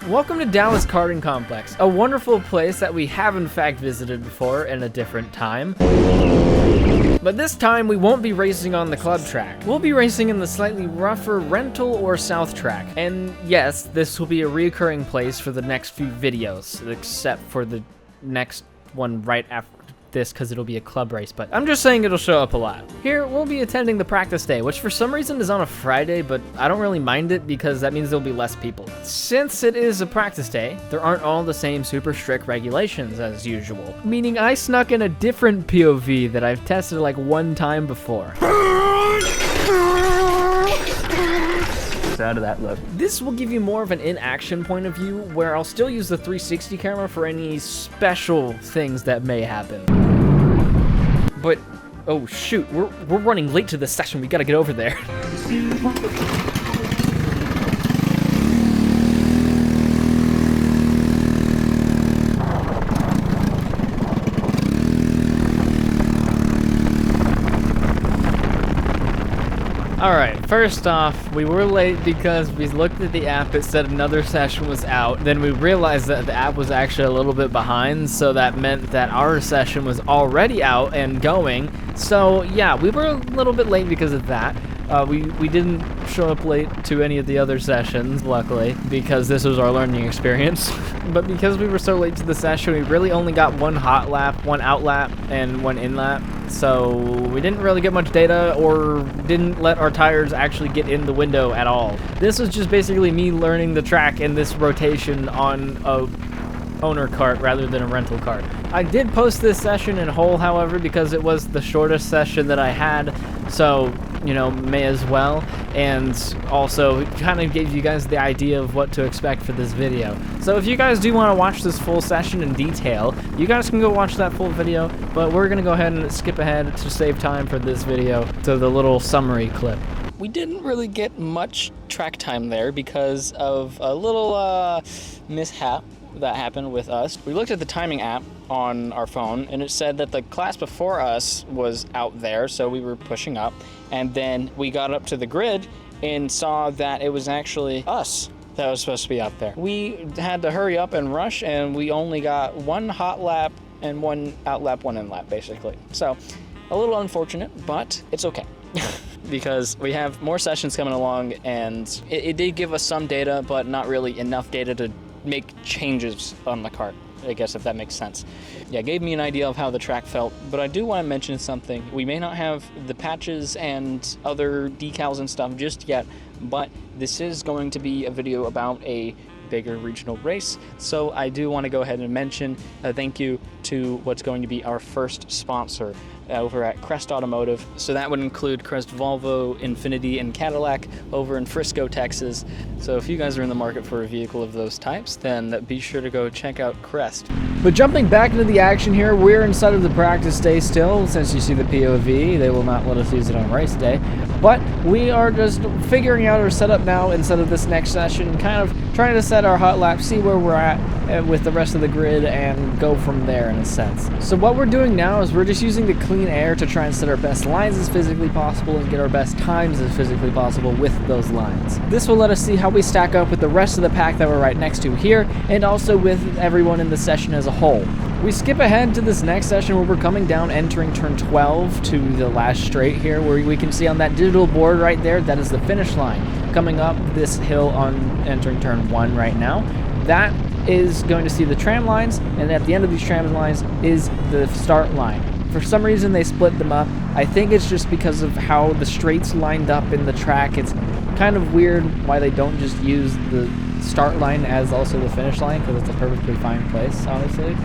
Welcome to Dallas Karting Complex, a wonderful place that we have in fact visited before in a different time. But this time we won't be racing on the club track. We'll be racing in the slightly rougher rental or south track. And yes, this will be a recurring place for the next few videos, except for the next one right after this because it'll be a club race, but I'm just saying it'll show up a lot. Here, we'll be attending the practice day, which for some reason is on a Friday, but I don't really mind it because that means there'll be less people. Since it is a practice day, there aren't all the same super strict regulations as usual, meaning I snuck in a different POV that I've tested like one time before. Out of that look. This will give you more of an in-action point of view where I'll still use the 360 camera for any special things that may happen. But, oh shoot, we're running late to the session. We gotta get over there. Alright, first off, we were late because we looked at the app, it said another session was out. Then we realized that the app was actually a little bit behind, so that meant that our session was already out and going. So yeah, we were a little bit late because of that. We didn't show up late to any of the other sessions, luckily, because this was our learning experience. But because we were so late to the session, we really only got one hot lap, one out lap, and one in lap. So we didn't really get much data or didn't let our tires actually get in the window at all. This was just basically me learning the track in this rotation on a owner cart rather than a rental cart. I did post this session in whole, however, because it was the shortest session that I had, so, you know, may as well, and also kind of gave you guys the idea of what to expect for this video. So if you guys do want to watch this full session in detail, you guys can go watch that full video, but we're going to go ahead and skip ahead to save time for this video to the little summary clip. We didn't really get much track time there because of a little mishap that happened with us. We looked at the timing app on our phone and it said that the class before us was out there, so we were pushing up, and then we got up to the grid and saw that it was actually us that was supposed to be out there. We had to hurry up and rush, and we only got one hot lap and one out lap, one in lap, basically. So a little unfortunate, but it's okay. Because we have more sessions coming along, and it did give us some data, but not really enough data to make changes on the cart, I guess, if that makes sense. Yeah, it gave me an idea of how the track felt, but I do want to mention something. We may not have the patches and other decals and stuff just yet, but this is going to be a video about a bigger regional race, so I do want to go ahead and mention a thank you to what's going to be our first sponsor over at Crest Automotive. So that would include Crest Volvo, Infiniti, and Cadillac over in Frisco, Texas. So if you guys are in the market for a vehicle of those types, then be sure to go check out Crest. But jumping back into the action here, we're inside of the practice day still. Since you see the POV, they will not let us use it on race day. But we are just figuring out our setup now instead of this next session, kind of trying to set our hot lap, see where we're at with the rest of the grid, and go from there in a sense. So what we're doing now is we're just using the clean air to try and set our best lines as physically possible and get our best times as physically possible with those lines. This will let us see how we stack up with the rest of the pack that we're right next to here, and also with everyone in the session as a whole. We skip ahead to this next session where we're coming down, entering turn 12 to the last straight here, where we can see on that digital board right there, that is the finish line. Coming up this hill on entering turn 1 right now, that is going to see the tram lines, and at the end of these tram lines is the start line. For some reason they split them up. I think it's just because of how the straights lined up in the track. It's kind of weird why they don't just use the start line as also the finish line, because it's a perfectly fine place, honestly.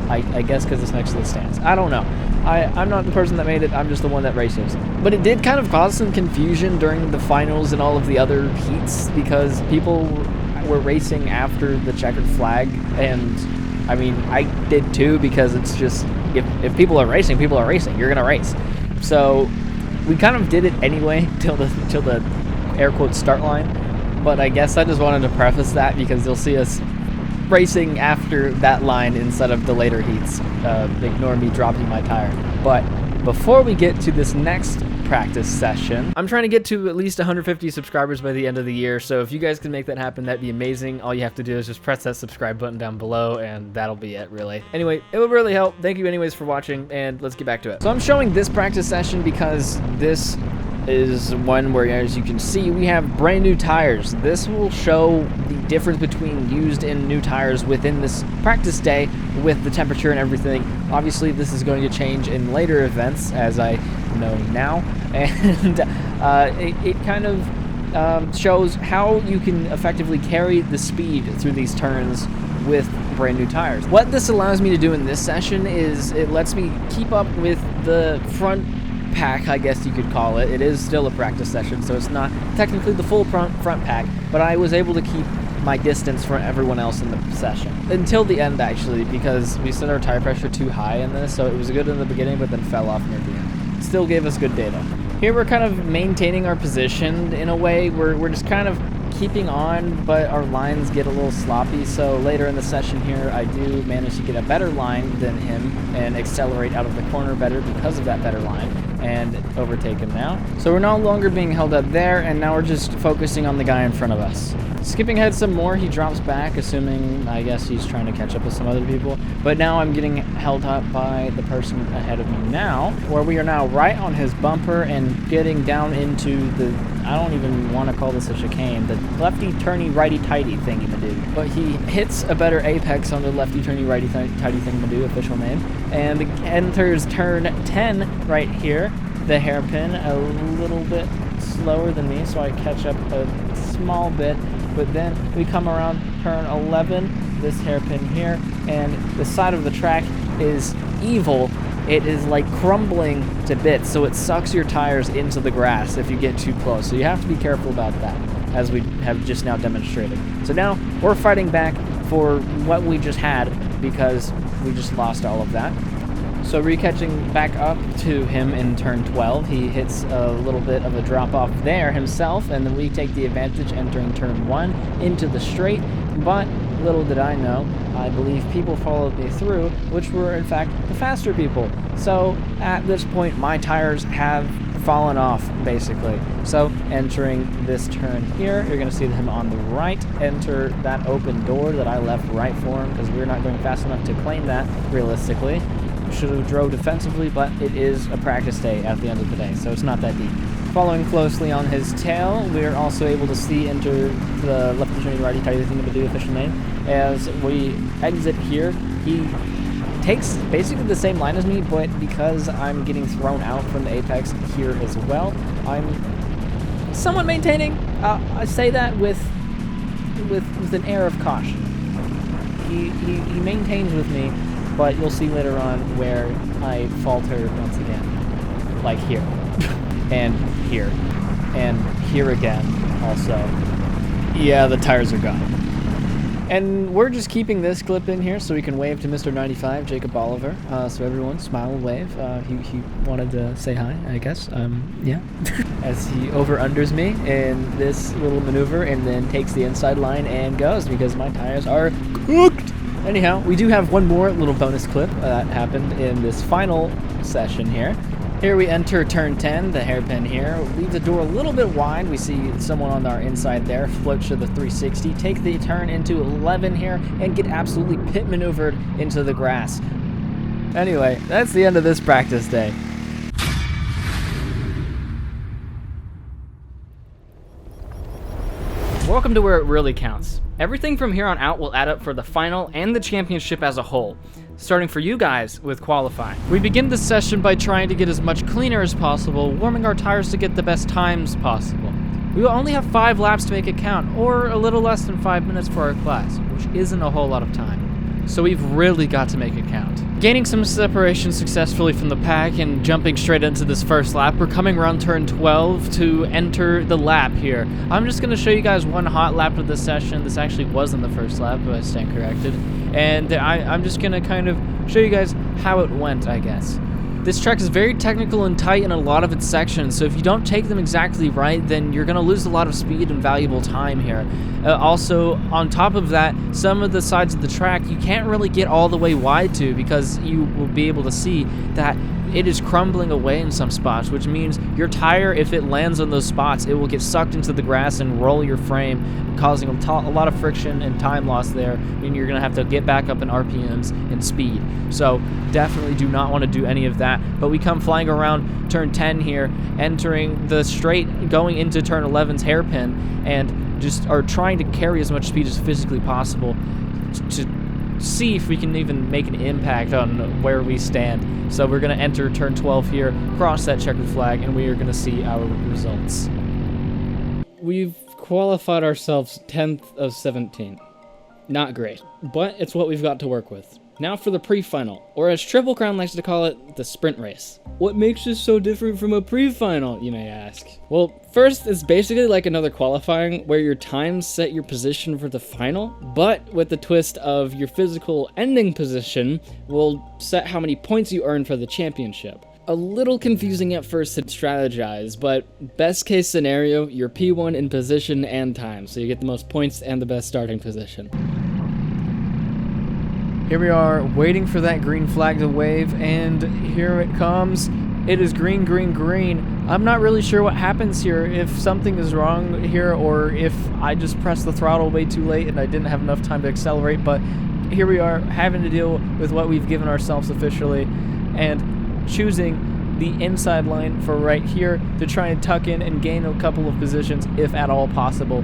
I guess because it's next to the stands. I don't know. I'm not the person that made it, I'm just the one that races. But it did kind of cause some confusion during the finals and all of the other heats, because people were racing after the checkered flag, and I mean, I did too, because it's just, if people are racing, you're gonna race. So we kind of did it anyway till the air quotes start line, but I guess I just wanted to preface that because you'll see us racing after that line instead of the later heats. Ignore me dropping my tire. But before we get to this next practice session. I'm trying to get to at least 150 subscribers by the end of the year, so if you guys can make that happen, that'd be amazing. All you have to do is just press that subscribe button down below, and that'll be it, really. Anyway, it would really help. Thank you anyways for watching, and let's get back to it. So I'm showing this practice session because this is one where, as you can see, we have brand new tires. This will show the difference between used and new tires within this practice day with the temperature and everything. Obviously, this is going to change in later events, as I know now, and it kind of shows how you can effectively carry the speed through these turns with brand new tires. What this allows me to do in this session is it lets me keep up with the front pack, I guess you could call it. It is still a practice session, so it's not technically the full front pack, but I was able to keep my distance from everyone else in the session until the end, actually, because we set our tire pressure too high in this, so it was good in the beginning but then fell off near the end. Still gave us good data. Here we're kind of maintaining our position in a way. We're just kind of keeping on, but our lines get a little sloppy, so later in the session here I do manage to get a better line than him and accelerate out of the corner better because of that better line and overtake him now. So we're no longer being held up there, and now we're just focusing on the guy in front of us. Skipping ahead some more, he drops back, assuming, I guess, he's trying to catch up with some other people. But now I'm getting held up by the person ahead of me now, where we are now right on his bumper and getting down into the, I don't even want to call this a chicane, the lefty turny righty tighty thingy-ma-do. But he hits a better apex on the lefty turny righty tighty thingy-ma-do, official name, and enters turn 10 right here. The hairpin a little bit slower than me, so I catch up a small bit. But then we come around turn 11, this hairpin here, and the side of the track is evil. It is like crumbling to bits, so it sucks your tires into the grass if you get too close. So you have to be careful about that, as we have just now demonstrated. So now we're fighting back for what we just had because we just lost all of that. So recatching back up to him in turn 12, he hits a little bit of a drop off there himself, and then we take the advantage entering turn 1 into the straight. But little did I know, I believe people followed me through, which were in fact the faster people. So at this point my tires have fallen off basically. So entering this turn here, you're going to see him on the right enter that open door that I left right for him because we're not going fast enough to claim that realistically. Should have drove defensively, but it is a practice day at the end of the day, so it's not that deep. Following closely on his tail, we're also able to see enter the lefty turning righty tighty thingy-ma-do, official name. As we exit here, he takes basically the same line as me, but because I'm getting thrown out from the apex here as well, I'm somewhat maintaining. I say that with an air of caution. He maintains with me, but you'll see later on where I falter once again. Like here. And here. And here again, also. Yeah, the tires are gone. And we're just keeping this clip in here so we can wave to Mr. 95, Jacob Oliver. So everyone, smile and wave. He wanted to say hi, I guess. Yeah. As he over-unders me in this little maneuver and then takes the inside line and goes because my tires are cooked. Anyhow, we do have one more little bonus clip that happened in this final session here. Here we enter turn 10, the hairpin here. Leave the door a little bit wide. We see someone on our inside there, float to the 360, take the turn into 11 here, and get absolutely pit maneuvered into the grass. Anyway, that's the end of this practice day. Welcome to where it really counts. Everything from here on out will add up for the final and the championship as a whole, starting for you guys with qualifying. We begin this session by trying to get as much cleaner as possible, warming our tires to get the best times possible. We will only have 5 laps to make it count, or a little less than 5 minutes for our class, which isn't a whole lot of time. So we've really got to make it count. Gaining some separation successfully from the pack and jumping straight into this first lap, we're coming around turn 12 to enter the lap here. I'm just going to show you guys one hot lap of this session. This actually wasn't the first lap, but I stand corrected. And I'm just going to kind of show you guys how it went, I guess. This track is very technical and tight in a lot of its sections, so if you don't take them exactly right, then you're going to lose a lot of speed and valuable time here. Also, on top of that, some of the sides of the track you can't really get all the way wide to because you will be able to see that it is crumbling away in some spots, which means your tire, if it lands on those spots, it will get sucked into the grass and roll your frame, causing a lot of friction and time loss there, and you're going to have to get back up in RPMs and speed. So definitely do not want to do any of that. But we come flying around turn 10 here, entering the straight, going into turn 11's hairpin, and just are trying to carry as much speed as physically possible to see if we can even make an impact on where we stand. So we're going to enter turn 12 here, cross that checkered flag, and we are going to see our results. We've qualified ourselves 10th of 17. Not great, but it's what we've got to work with. Now for the pre-final, or as Triple Crown likes to call it, the sprint race. What makes this so different from a pre-final, you may ask? Well, first, it's basically like another qualifying where your times set your position for the final, but with the twist of your physical ending position will set how many points you earn for the championship. A little confusing at first to strategize, but best case scenario, you're P1 in position and time, so you get the most points and the best starting position. Here we are, waiting for that green flag to wave, and here it comes. It is green, green, green. I'm not really sure what happens here, if something is wrong here, or if I just pressed the throttle way too late and I didn't have enough time to accelerate, but here we are, having to deal with what we've given ourselves officially, and choosing the inside line for right here to try and tuck in and gain a couple of positions, if at all possible.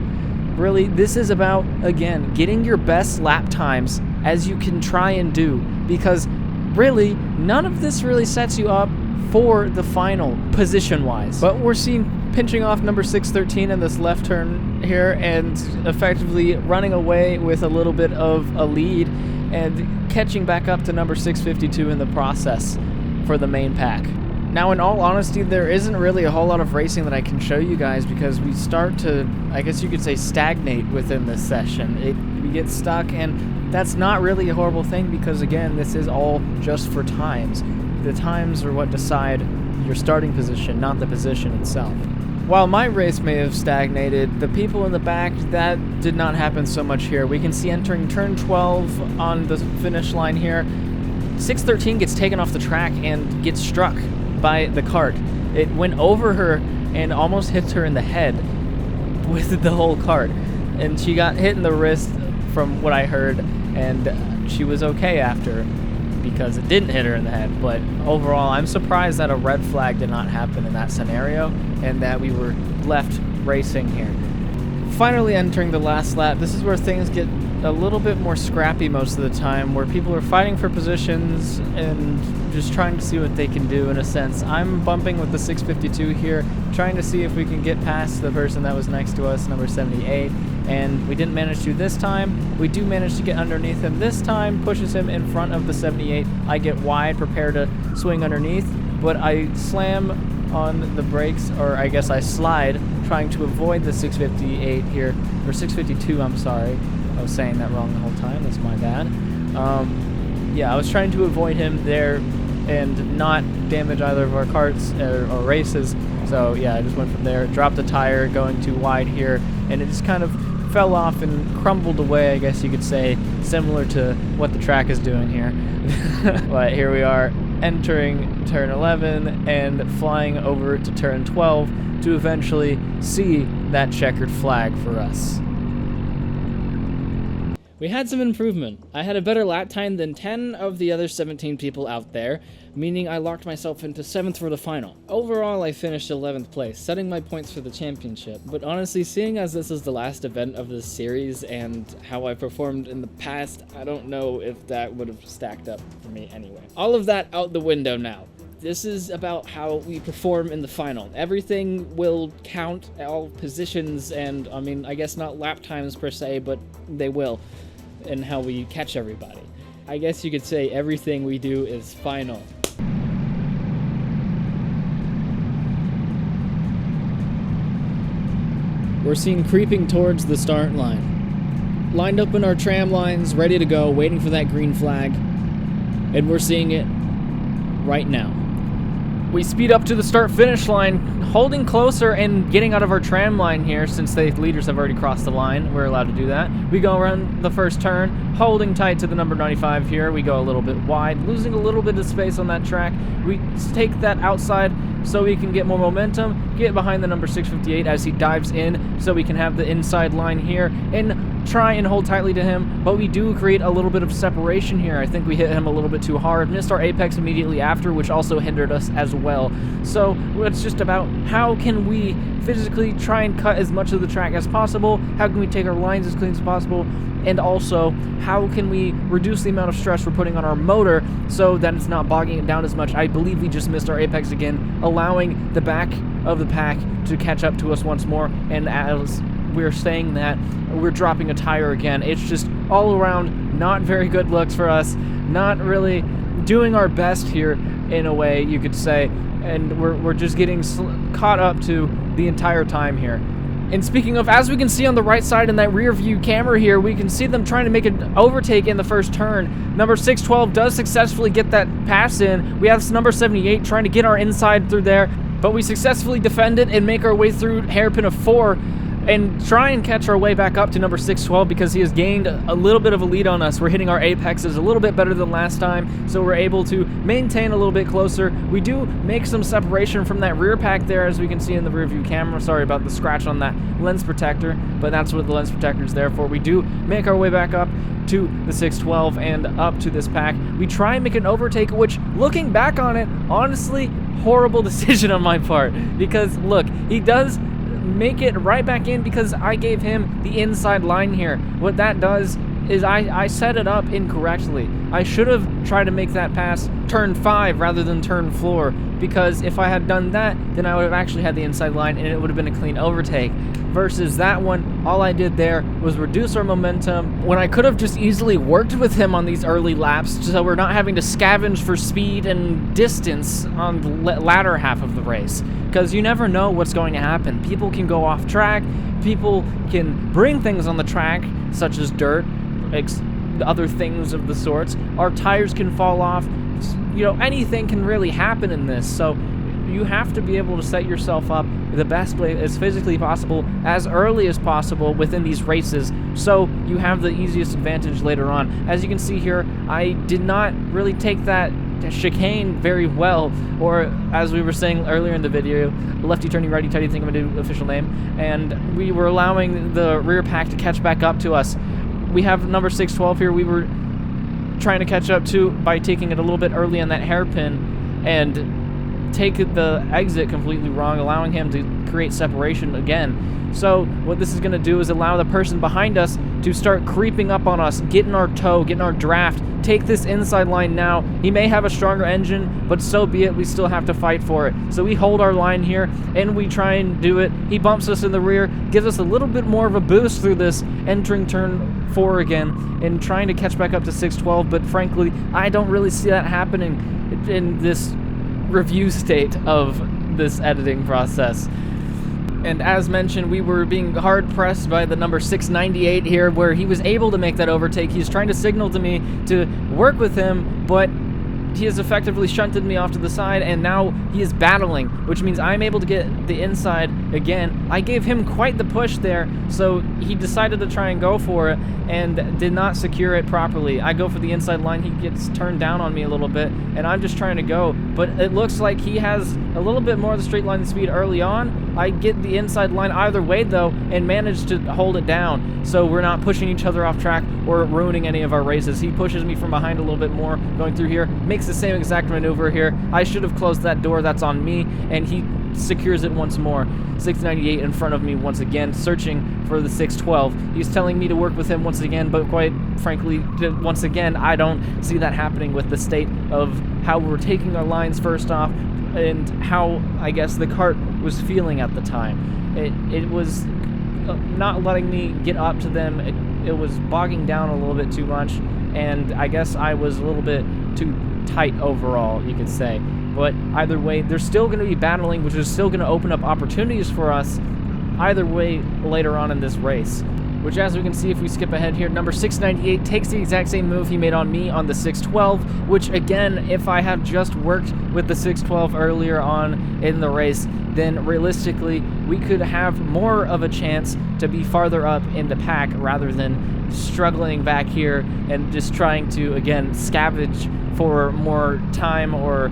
Really, this is about, again, getting your best lap times as you can try and do, because really, none of this really sets you up for the final, position-wise. But we're seen pinching off number 613 in this left turn here, and effectively running away with a little bit of a lead, and catching back up to number 652 in the process for the main pack. Now, in all honesty, there isn't really a whole lot of racing that I can show you guys, because we start to, I guess you could say, stagnate within this session. We get stuck, and that's not really a horrible thing, because again, this is all just for times. The times are what decide your starting position, not the position itself. While my race may have stagnated, the people in the back, that did not happen so much here. We can see entering turn 12 on the finish line here, 613 gets taken off the track and gets struck by the cart. It went over her and almost hits her in the head with the whole cart, and she got hit in the wrist from what I heard, and she was okay after because it didn't hit her in the head. But overall, I'm surprised that a red flag did not happen in that scenario and that we were left racing here. Finally entering the last lap, this is where things get a little bit more scrappy most of the time, where people are fighting for positions and just trying to see what they can do in a sense. I'm bumping with the 652 here, trying to see if we can get past the person that was next to us, number 78, and we didn't manage to this time. We do manage to get underneath him this time, pushes him in front of the 78. I get wide, prepare to swing underneath, but I slam on the brakes, or I guess I slide, trying to avoid the 658 here, or 652, I'm sorry. I was saying that wrong the whole time, that's my bad. Yeah, I was trying to avoid him there and not damage either of our carts or races. So yeah, I just went from there, dropped the tire, going too wide here, and it just kind of fell off and crumbled away, I guess you could say, similar to what the track is doing here. But here we are, entering turn 11 and flying over to turn 12 to eventually see that checkered flag for us. We had some improvement. I had a better lap time than 10 of the other 17 people out there, meaning I locked myself into 7th for the final. Overall, I finished 11th place, setting my points for the championship, but honestly, seeing as this is the last event of this series and how I performed in the past, I don't know if that would have stacked up for me anyway. All of that out the window now. This is about how we perform in the final. Everything will count, all positions, and I mean, I guess not lap times per se, but they will, and how we catch everybody. I guess you could say everything we do is final. We're seen creeping towards the start line. Lined up in our tram lines, ready to go, waiting for that green flag. And we're seeing it right now. We speed up to the start-finish line, holding closer and getting out of our tram line here since the leaders have already crossed the line. We're allowed to do that. We go around the first turn, holding tight to the number 95 here. We go a little bit wide, losing a little bit of space on that track. We take that outside so we can get more momentum, get behind the number 658 as he dives in so we can have the inside line here and try and hold tightly to him, but we do create a little bit of separation here. I think we hit him a little bit too hard, missed our apex immediately after, which also hindered us as well. So it's just about how can we physically try and cut as much of the track as possible, how can we take our lines as clean as possible, and also how can we reduce the amount of stress we're putting on our motor so that it's not bogging it down as much. I believe we just missed our apex again, allowing the back of the pack to catch up to us once more, and as we're saying that, we're dropping a tire again. It's just all around not very good looks for us, not really doing our best here in a way you could say, and we're just getting caught up to the entire time here. And speaking of, as we can see on the right side in that rear view camera here, we can see them trying to make an overtake in the first turn. Number 612 does successfully get that pass in. We have number 78 trying to get our inside through there, but we successfully defend it and make our way through hairpin of 4 and try and catch our way back up to number 612 because he has gained a little bit of a lead on us. We're hitting our apexes a little bit better than last time, so we're able to maintain a little bit closer. We do make some separation from that rear pack there, as we can see in the rear view camera. Sorry about the scratch on that lens protector, but that's what the lens protector is there for. We do make our way back up to the 612 and up to this pack. We try and make an overtake, which, looking back on it, honestly, horrible decision on my part, because look, he does make it right back in because I gave him the inside line here. What that does is I set it up incorrectly. I should have tried to make that pass turn 5 rather than turn 4, because if I had done that, then I would have actually had the inside line and it would have been a clean overtake. Versus that one, all I did there was reduce our momentum when I could have just easily worked with him on these early laps, so we're not having to scavenge for speed and distance on the latter half of the race. Because you never know what's going to happen. People can go off track, people can bring things on the track, such as dirt, other things of the sorts. Our tires can fall off. You know, anything can really happen in this. So you have to be able to set yourself up the best way as physically possible, as early as possible within these races, so you have the easiest advantage later on. As you can see here, I did not really take that chicane very well, or as we were saying earlier in the video, lefty turning righty tighty, think of an official name, and we were allowing the rear pack to catch back up to us. We have number 612 here. We were trying to catch up to by taking it a little bit early on that hairpin and take the exit completely wrong, allowing him to create separation again. So what this is going to do is allow the person behind us to start creeping up on us, get in our toe, get in our draft, take this inside line now. He may have a stronger engine, but so be it. We still have to fight for it. So we hold our line here, and we try and do it. He bumps us in the rear, gives us a little bit more of a boost through this, entering turn 4 again, and trying to catch back up to 612, but frankly, I don't really see that happening in this review state of this editing process. And as mentioned, we were being hard pressed by the number 698 here, where he was able to make that overtake. He's trying to signal to me to work with him, but he has effectively shunted me off to the side, and now he is battling, which means I'm able to get the inside again. I gave him quite the push there, so he decided to try and go for it and did not secure it properly. I go for the inside line, he gets turned down on me a little bit, and I'm just trying to go, but it looks like he has a little bit more of the straight line speed early on. I get the inside line either way though, and manage to hold it down, so we're not pushing each other off track or ruining any of our races. He pushes me from behind a little bit more, going through here, makes the same exact maneuver here. I should have closed that door, that's on me, and he secures it once more. 698 in front of me once again, searching for the 612. He's telling me to work with him once again, but quite frankly, once again, I don't see that happening with the state of how we're taking our lines first off, and how, I guess, the kart was feeling at the time. It was not letting me get up to them. It was bogging down a little bit too much, and I guess I was a little bit too tight overall, you could say. But either way, they're still going to be battling, which is still going to open up opportunities for us either way later on in this race. which, as we can see if we skip ahead here, number 698 takes the exact same move he made on me on the 612, which again, if I had just worked with the 612 earlier on in the race, then realistically we could have more of a chance to be farther up in the pack rather than struggling back here and just trying to, again, scavenge for more time or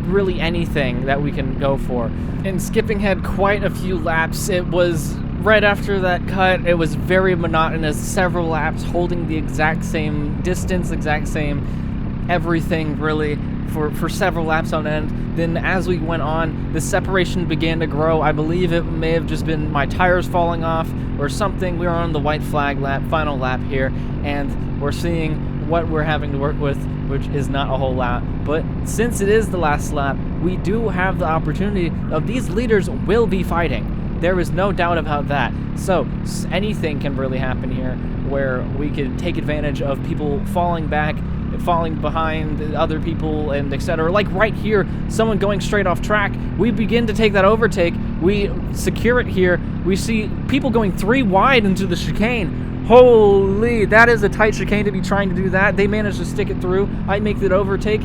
really anything that we can go for. And skipping ahead quite a few laps, it was right after that cut, it was very monotonous, several laps holding the exact same distance, exact same everything really for several laps on end. Then as we went on, the separation began to grow. I believe it may have just been my tires falling off or something. We were on the white flag lap, final lap here, and we're seeing what we're having to work with, which is not a whole lot. But since it is the last lap, we do have the opportunity of these leaders will be fighting. There is no doubt about that. So anything can really happen here where we could take advantage of people falling back, falling behind other people, and etc. Like right here, someone going straight off track. We begin to take that overtake. We secure it here. We see people going 3 wide into the chicane. Holy, that is a tight chicane to be trying to do that. They managed to stick it through. I make the overtake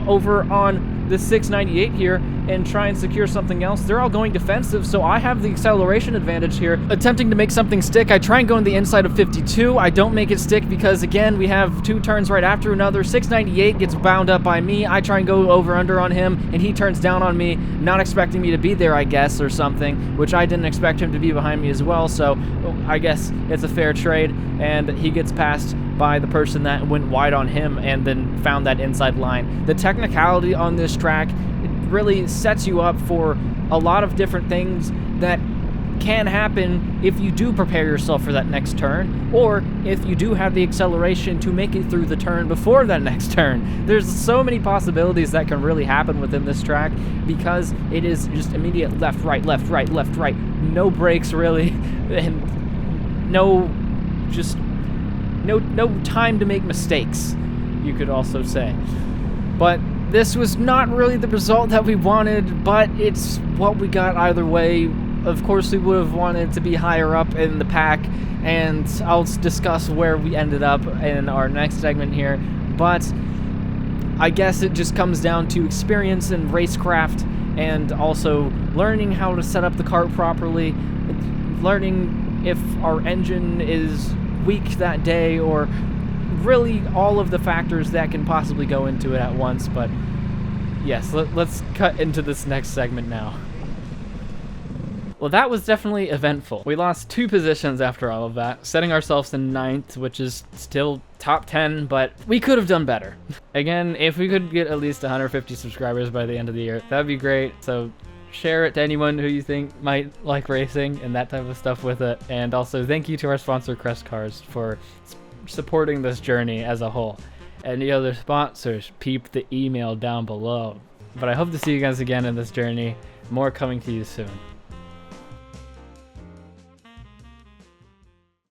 over on the 698 here and try and secure something else. They're all going defensive, so I have the acceleration advantage here. Attempting to make something stick, I try and go on the inside of 52. I don't make it stick because, again, we have 2 turns right after another. 698 gets bound up by me. I try and go over-under on him, and he turns down on me, not expecting me to be there, I guess, or something, which I didn't expect him to be behind me as well, so I guess it's a fair trade, and he gets passed by the person that went wide on him and then found that inside line. The technicality on this track, it really sets you up for a lot of different things that can happen if you do prepare yourself for that next turn, or if you do have the acceleration to make it through the turn before that next turn. There's so many possibilities that can really happen within this track because it is just immediate left, right, left, right, left, right. No brakes really, and no time to make mistakes, you could also say. But this was not really the result that we wanted, but it's what we got either way. Of course, we would have wanted to be higher up in the pack, and I'll discuss where we ended up in our next segment here. But I guess it just comes down to experience and racecraft, and also learning how to set up the kart properly, learning if our engine is week that day, or really all of the factors that can possibly go into it at once. But yes, let's cut into this next segment now. Well, that was definitely eventful. We lost 2 positions after all of that, setting ourselves in 9th, which is still top 10, but we could have done better. Again, if we could get at least 150 subscribers by the end of the year, that'd be great. So share it to anyone who you think might like racing and that type of stuff with it. And also thank you to our sponsor Crest Cars for supporting this journey as a whole. Any other sponsors, peep the email down below. But I hope to see you guys again in this journey. More coming to you soon.